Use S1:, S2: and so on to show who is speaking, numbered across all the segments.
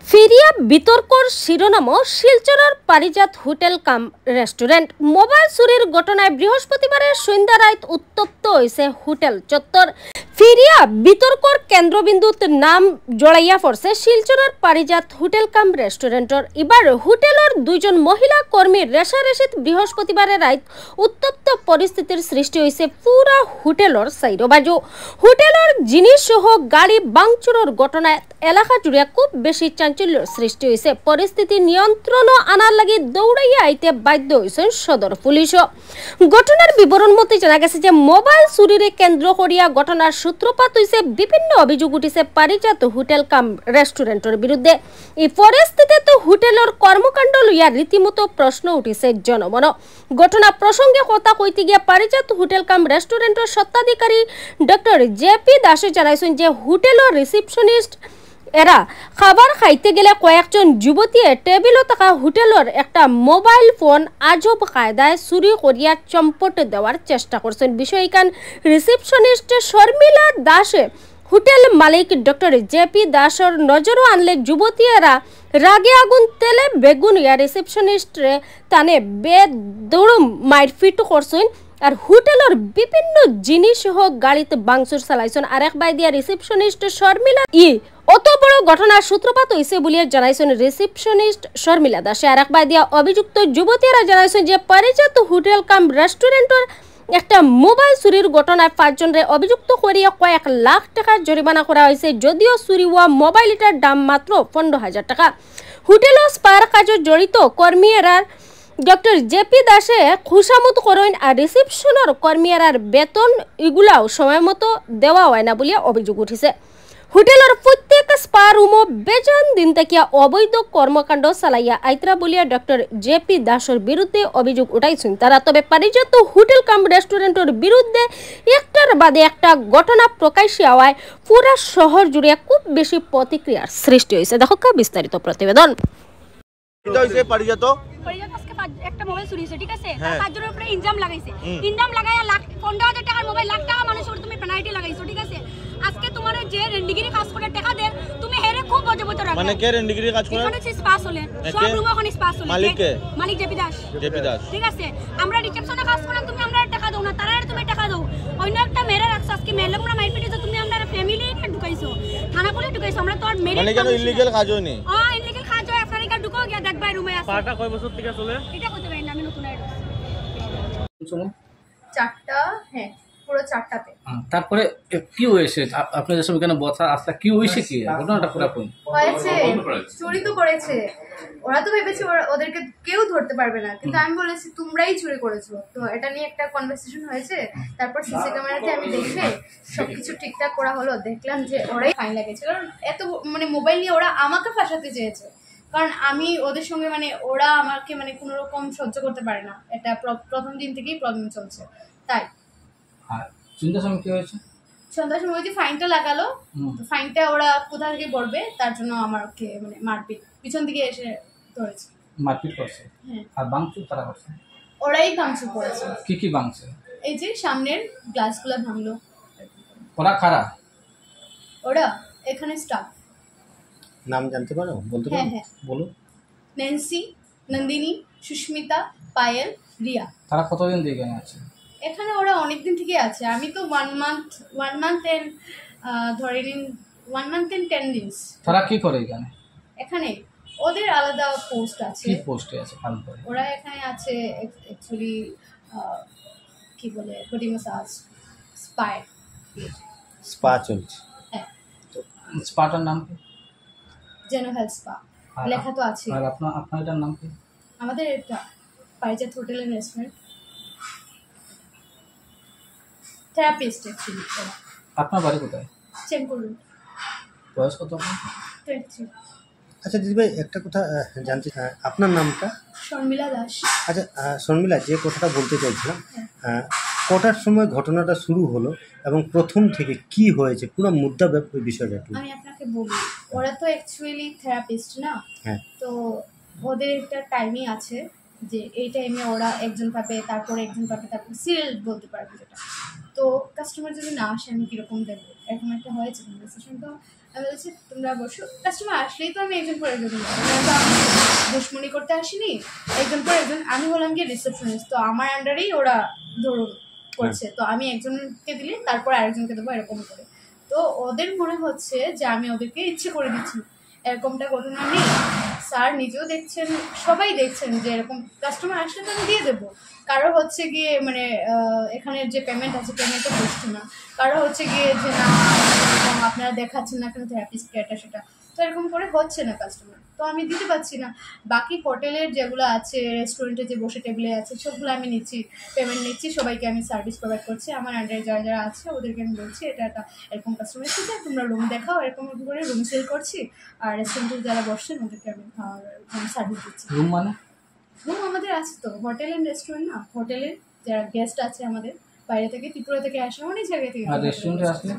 S1: ফিরিয়া বিতর্কর শিরোনাম শিলচরের পারিজাত হোটেল কাম রেস্টুরেন্ট মোবাইল চুরির ঘটনায় বৃহস্পতিবারের সন্ধ্যা রাত উত্তপ্ত হয়েছে হোটেল চত্বর। ফিরিয়া বিতর্কর কেন্দ্রবিন্দুত নাম জড়াইয়া পড়ছে শিলচরের পারিজাত হোটেল কাম রেস্টুরেন্টর। এবার হোটেলের দুইজন মহিলা কর্মীর রেশারেশিত বৃহস্পতিবারের রাত উত্তপ্ত পরিস্থিতির সৃষ্টি হয়েছে পুরা হোটেলের সাইড বাজু। হোটেলের জিনিস সহ গাড়ি ভাঙচুরের ঘটনায় এলাকা জুড়ে খুব বেশি চাঞ্চল্যের সৃষ্টি হয়েছে। পরিস্থিতি নিয়ন্ত্রণ আনার লাগি দৌড়াইয়া আইতে বাধ্য হয়েছেন সদর পুলিশও। ঘটনার বিবরণ মতে জানা গেছে যে মোবাইল চুরিরে কেন্দ্র করিয়া ঘটনার সূত্রপাত হয়েছে। বিভিন্ন অভিযোগ উঠিছে পারিজাত হোটেল কাম রেস্টুরেন্টের বিরুদ্ধে। এই পরিস্থিতিতে হোটেলের কর্মকাণ্ড লইয়া রীতিমতো প্রশ্ন উঠিছে জনমন। ঘটনা প্রসঙ্গে কথা কইতে গিয়া পারিজাত হোটেল কাম রেস্টুরেন্টের স্বত্বাধিকারী ডক্টর জেপি দাসে জানাইছেন যে হোটেলের রিসেপশনিস্ট এরা খাবার খাইতে গেলে কয়েকজন যুবতীয়ে টেবিলে থাকা হোটেলের একটা মোবাইল ফোন আজব কায়দায় চুরি করিয়া চম্পট দেওয়ার চেষ্টা করছেন। বিষয়কান রিসেপশনিস্ট শর্মিলা দাসে হোটেল মালিক ডক্টর জেপি দাসের নজরও আনলে যুবতীরা রাগে আগুন তেলে বেগুন ইয়া রিসেপশনিস্টরে তানে বেদৌড় মারপিট করছেন আর হোটেলের বিভিন্ন জিনিস সহ গাড়িতে ভাঙচুর চালাইছেন। আরেক বাই দিয়া রিসেপশনিস্ট শর্মিলা অত বড় ঘটনার সূত্রপাত হয়েছে বলে জানাইছেন রিসেপশনিস্ট শর্মিলা দাসে। আরেক বাই দিয়া অভিযুক্ত যুবতীরা জানাইছেন যে পারিজাত হোটেল কাম রেস্টুরেন্টের একটা মোবাইল চুরির ঘটনায় 5 জনের অভিযুক্ত করিয়া কয়েক লাখ টাকা জরিমানা করা হয়েছে। যদিও চুরি হওয়া মোবাইলটার দাম মাত্র 15,000 টাকা। হোটেলের স্পার কাজে জড়িত কর্মীরা ডক্টর জেপি দাসে খুশামত করেন আর রিসেপশনের কর্মীরার বেতন এগুলাও সময় মতো দেওয়া হয় না বলে অভিযোগ উঠেছে। হোটেলের প্রত্যেক স্পা রুমও বেজান দিন থেকে অবৈধ কর্মকাণ্ড চালাইয়া আইতরা বলিয়া ডক্টর জেপি দাসের বিরুদ্ধে অভিযোগ উঠাইছেন তারা। তবে পারিজাত হোটেল কাম রেস্টুরেন্টের বিরুদ্ধে একটার বাদে একটা ঘটনা প্রকাশ্যে হওয়ায় পুরা শহর জুড়ে খুব বেশি প্রতিক্রিয়ার সৃষ্টি হয়েছে। দেখো বিস্তারিত প্রতিবেদন।
S2: একটা মোবাইল চুরি হয়েছে, ঠিক আছে? তার 5 জনের উপরে ইনজাম লাগাইছে। ইনজাম লাগায়া 15,000 টাকার মোবাইল, লাখ টাকা মানুষের উপরে তুমি পেনাল্টি লাগাইছো, ঠিক আছে? আজকে তোমার যে রেন্ডিগিরি কাজ করে টাকা দেন তুমি হেরে খুব বজবত রাখো। মানে কে রেন্ডিগিরি কাজ করে? এখানে স্পা চলে, সব রুমে ওখানে স্পা চলে। মালিক কে? মালিক জেপি দাস। জেপি দাস, ঠিক আছে? আমরা রিসেপশনে কাজ করলাম, তুমি আমরা টাকা দাও না, তারা তুমি টাকা দাও। অন্য একটা মেরে রাখছো, আজকে মেলে আমরা মাইপিটে তুমি আমরা ফ্যামিলি কে ঢুকাইছো, থানা পুলিশ ঢুকাইছো। আমরা তো আর মেরে মানে কেন ইলিগাল কাজ হয়নি? হ্যাঁ, ইলিগাল কাজ হয়। আপনারা কি ঢুকো গিয়া দেখবা রুমে আছে। পাটা কয় বছর থেকে চলে এটা কইতে পারি না, আমি নতুন আইডি শুনো। 4টা, হ্যাঁ পুরো 4টাতে।
S3: তারপরে কি হয়েছে আপনাদের সব এখানে বসা আসলে কি হয়েছে? কি ঘটনাটা পুরো কোন
S2: হয়েছে? চুরি তো করেছে ওরা, তো ভেবেছে ওদেরকে কেউ ধরতে পারবে না, কিন্তু আমি বলেছি তোমরাই চুরি করেছো। তো এটা নিয়ে একটা কনভারসেশন হয়েছে। তারপর সিসি ক্যামেরাতে আমি দেখে সবকিছু ঠিকঠাক করা হলো, দেখলাম যে ওরাই ফাইন লাগিয়েছে। কারণ এত মানে মোবাইল নিয়ে ওরা আমাকে ফাঁসাতে চেয়েছে, কারণ আমি ওদের সঙ্গে মানে ওরা আমাকে মানে কোনো রকম সহ্য করতে পারে না। এটা প্রথম দিন থেকেই প্রবলেম চলছে। তাই
S3: সন্ধ্যার সময় কি হয়েছে?
S2: সন্ধ্যার সময় যে ফাইনটা লাগালো, ফাইনটা ওরা কোথা থেকে পড়বে তার জন্য আমাকে মানে মারপিট পিছন দিকে এসে ধরেছে,
S3: মারপিট করছে। আর ভাঙচুর তারা করছে?
S2: ওরাই ভাঙচুর করেছে।
S3: কি কি ভাঙছে?
S2: এই যে সামনের গ্লাসগুলো ভাঙলো।
S3: ওরা কারা?
S2: ওরা এখানে স্টাফ।
S4: নাম জানতে পারো? বলতে পারো? হ্যাঁ বলো।
S2: ন্যান্সি, নন্দিনী, সুস্মিতা, পায়েল, রিয়া।
S3: তারা কতদিন থেকে আছে
S2: এখানে? ওরা অনেকদিন থেকে আছে। আমি তো 1 month and ধরে নিন 1 month and 10 days।
S3: তারা কি করে এখানে?
S2: এখানে ওদের আলাদা পোস্ট আছে।
S3: কি পোস্টে আছে কাজ করে?
S2: ওরা এখানে আছে অ্যাকচুয়ালি কি বলে বডি ম্যাসাজ,
S4: স্পা চলছে।
S2: হ্যাঁ।
S3: তো স্পাটার নাম কি?
S2: জেনো হেলথ স্পা লেখা তো আছে।
S3: আর আপনার এটার নাম কি?
S2: আমাদের এটা Parijat hotel and restaurant. Therapist actually.
S3: আপনার বাড়ি কোথায়?
S2: চেঙ্কুর।
S3: বয়স কত?
S2: 23।
S4: আচ্ছা দিদিভাই, একটা কথা জানতে, আপনার নামটা?
S2: শর্মিলা দাস।
S4: আচ্ছা শর্মিলা, যে কথাটা বলতে চাইছিলাম, কটার সময় ঘটনাটা শুরু হলো এবং প্রথম থেকে কি হয়েছে পুরো মুদ্রা বিষয়টা একটু
S2: আমি আপনাকে বলি। ওরা তো অ্যাকচুয়ালি থেরাপিস্ট না?
S4: হ্যাঁ।
S2: তো ওদের একটা টাইমিং আছে যে এই টাইমে ওরা একজন পাবে, তারপরে একজন পাবে, তারপর সিরিয়াল বলতে পারবে যেটা। তো কাস্টমার যদি না আসে আমি কীরকম দেবো, এরকম একটা হয়েছে কনভারসেশন। তো
S5: আমি বলছি তোমরা বসো, কাস্টমার আসলেই তো আমি একজন পর একজন দুশ্মনী করতে আসিনি, একজন পর একজন। আমি হলাম গিয়ে রিসেপশনিস্ট, তো আমার আন্ডারেই ওরা ধরুন করছে, তো আমি একজনকে দিলে তারপর আরেকজনকে দেবো এরকম করে। তো ওদের মনে হচ্ছে যে আমি ওদেরকে ইচ্ছে করে দিচ্ছি, এরকমটা ঘটনা নেই। স্যার নিজেও দেখছেন, সবাই দেখছেন যে এরকম কাস্টমার আসলে তো আমি দিয়ে দেবো। কারো হচ্ছে গিয়ে মানে এখানের যে পেমেন্ট আছে পেমেন্টও বুঝছে না, কারো হচ্ছে গিয়ে যে না আপনারা দেখাচ্ছেন না কেন থেরাপিস্ট এটা সেটা, তো এরকম করে হচ্ছে না কাস্টমার, তো আমি দিতে পারছি না। বাকি হোটেলের যেগুলো আছে, রেস্টুরেন্টে যে বসে টেবিলে আছে সবগুলো আমি নিচ্ছি, পেমেন্ট নিচ্ছি, সবাইকে আমি সার্ভিস প্রোভাইড করছি। আমার আন্ডারে যারা যারা আছে ওদেরকে আমি বলছি এটা একটা এরকম কাস্টমার এসেছে, তোমরা রুম দেখাও, এরকম করে রুম সেল করছি। আর রেস্টুরেন্টে যারা বসছেন ওদেরকে আমি সার্ভিস দিচ্ছি।
S3: রুম মানে
S5: রুম আমাদের আছে তো, হোটেল অ্যান্ড রেস্টুরেন্ট না, হোটেলের যারা গেস্ট আছে আমাদের বাইরে থেকে, ত্রিপুরা থেকে আসে, অনেক জায়গা থেকে।
S3: আর রেস্টুরেন্টে আসলে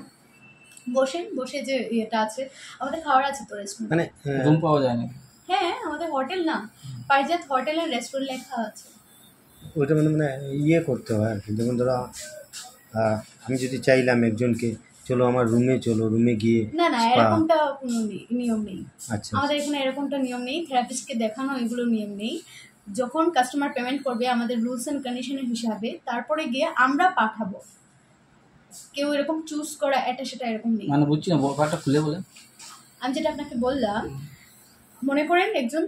S5: বসে যে ইয়েটা আছে আমাদের, খাওয়ার আছে তো রেস্টুরেন্ট,
S4: মানে
S3: রুম পাওয়া যায় না?
S5: হ্যাঁ আমাদের হোটেল না, পারিজাত হোটেল অ্যান্ড রেস্টুরেন্ট লেখা আছে।
S4: ওইটা মানে মানে ইয়ে করতে হয় আর কি, যেমন ধরো আমি যদি চাইলাম একজনকে চলো আমার রুমে, চলো রুমে গিয়ে
S5: না না এরকমটা কোনো নিয়ম নেই।
S4: আচ্ছা
S5: আমাদের এখানে এরকমটা নিয়ম নেই, থেরাপিস্টকে দেখানো এগুলো নিয়ম নেই। যখন কাস্টমার পেমেন্ট করবে আমাদের রুলস অ্যান্ড কন্ডিশনের হিসাবে তারপরে গিয়ে আমরা পাঠাবো, কেউ এরকম চুজ করা এটা সেটা এরকম নেই।
S3: মানে বুঝছি না, ব্যাপারটা খুলে বলেন।
S5: আমি যেটা আপনাকে বললাম, মনে করেন একজন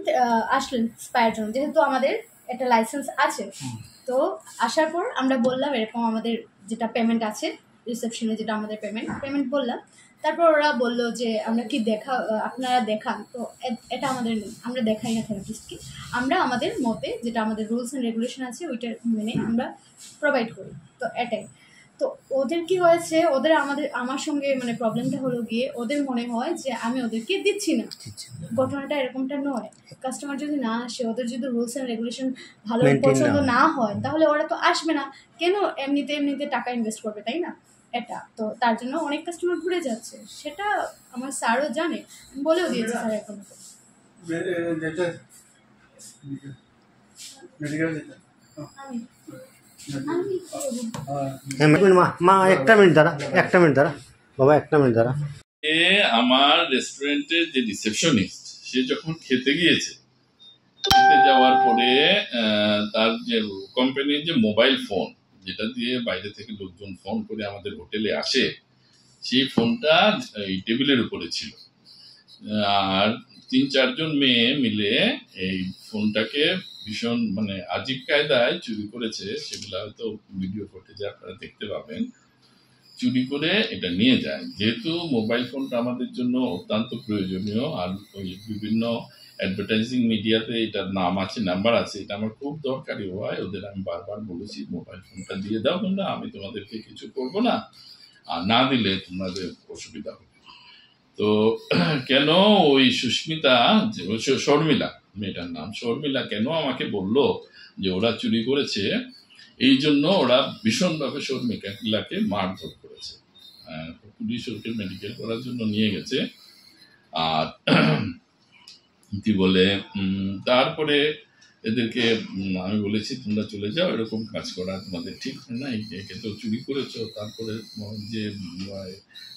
S5: আসলেন স্পায়ের জন্য, যেহেতু আমাদের একটা লাইসেন্স আছে, তো আসার পর আমরা বললাম এরকম আমাদের যেটা পেমেন্ট আছে রিসেপশনে, যেটা আমাদের পেমেন্ট বললাম, তারপর ওরা বললো যে আমরা কি আপনারা দেখান, তো এটা আমাদের নেই, আমরা দেখাই না থেরাপিস্টকে, আমরা আমাদের মতে যেটা আমাদের রুলস অ্যান্ড রেগুলেশন আছে ওইটা মেনে আমরা প্রোভাইড করি, তো এটাই। তো ওদের কি হয়েছে, আমার সঙ্গে মানে প্রবলেমটা হলো গিয়ে ওদের মনে হয় যে আমি ওদেরকে দিচ্ছি না, ঘটনাটা এরকমটা নয়। কাস্টমার যদি না আসে, ওদের যদি রুলস অ্যান্ড রেগুলেশন ভালো পছন্দ না হয়, তাহলে ওরা তো আসবে না, কেন এমনিতে টাকা ইনভেস্ট করবে, তাই না? এটা তো তার জন্য অনেক কাস্টমার ঘুরে যাচ্ছে, সেটা আমার স্যারও জানে, বলেও দিয়েছে স্যার এখন।
S4: মা একটা মিনিট দাঁড়া বাবা, একটা মিনিট দাঁড়া।
S6: আমার রেস্টুরেন্টের যে রিসেপশনিস্ট, সে যখন খেতে গিয়েছে, খেতে যাওয়ার পরে তার যে কোম্পানির যে মোবাইল ফোন, যেটা দিয়ে বাইরে থেকে লোকজন ফোন করে আমাদের হোটেলে আসে, সেই ফোনটা এই টেবিলের উপরে ছিল। আর 3-4 জন মেয়ে মিলে এই ফোনটাকে ভীষণ মানে আজীব কায়দায় চুরি করেছে। সেগুলো হয়তো ভিডিও ফুটেজে আপনারা দেখতে পাবেন। চুরি করে এটা নিয়ে যায়, যেহেতু মোবাইল ফোনটা আমাদের জন্য অত্যন্ত প্রয়োজনীয়, আর ওই বিভিন্ন অ্যাডভার্টাইজিং মিডিয়াতে এটার নাম আছে, নাম্বার আছে, এটা আমার খুব দরকারি হয়। ওদের আমি বারবার বলেছি মোবাইল ফোনটা দিয়ে দাও, না আমি তোমাদেরকে কিছু করবো না, আর না দিলে তোমাদের অসুবিধা হবে। তো কেন ওই সুস্মিতা, শর্মিলা, মেয়েটার নাম শর্মিলা, কেন আমাকে বলল যে ওরা চুরি করেছে, এই জন্য ওরা ভীষণভাবে শর্মিলাকে মারধর করেছে। পুলিশ ওকে মেডিকেল করার জন্য নিয়ে গেছে। আর কি বলে, তারপরে এদেরকে আমি বলেছি তোমরা চলে যাও, এরকম কাজ করা তোমাদের ঠিক হয় না, একে তো চুরি করেছো, তারপরে যে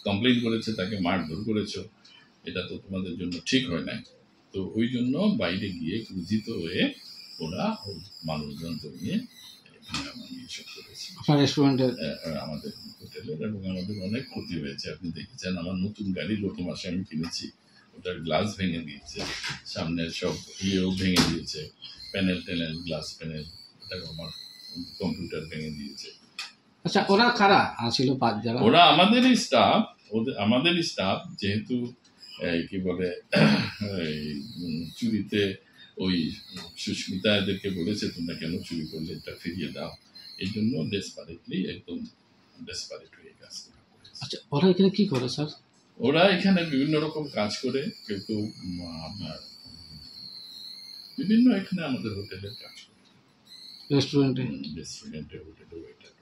S6: কমপ্লেন করেছে তাকে মারধর করেছো, এটা তো তোমাদের জন্য ঠিক হয় না। তো ওই জন্য বাইরে গিয়ে ক্রুজিত হয়ে ওরা মানুষজন নিয়ে আমাদের হোটেলের, এবং আমাদের অনেক ক্ষতি হয়েছে। আপনি দেখেছেন আমার নতুন গাড়ি গত মাসে আমি কিনেছি, ওটার গ্লাস ভেঙে দিয়েছে, সামনের সব ইয়েও ভেঙে দিয়েছে, প্যানেল গ্লাস প্যানেল, আমার কম্পিউটার ভেঙে দিয়েছে।
S3: আচ্ছা, ওরা কারা ছিল?
S6: ওরা আমাদেরই স্টাফ, যেহেতু কি বলে চুরিতে ওই সুস্মিতা এদেরকে বলেছে তোমরা কেন চুরি করলে, এটা ফিরিয়ে দাও, এই জন্য একদম ডেসপারেট হয়ে গেছে।
S3: আচ্ছা, ওরা এখানে কি করে স্যার?
S6: ওরা এখানে বিভিন্ন রকম কাজ করে, কেউ আপনার বিভিন্ন এখানে আমাদের হোটেলের কাজ করে, রেস্টুরেন্টে হোটেলে ওয়েটার।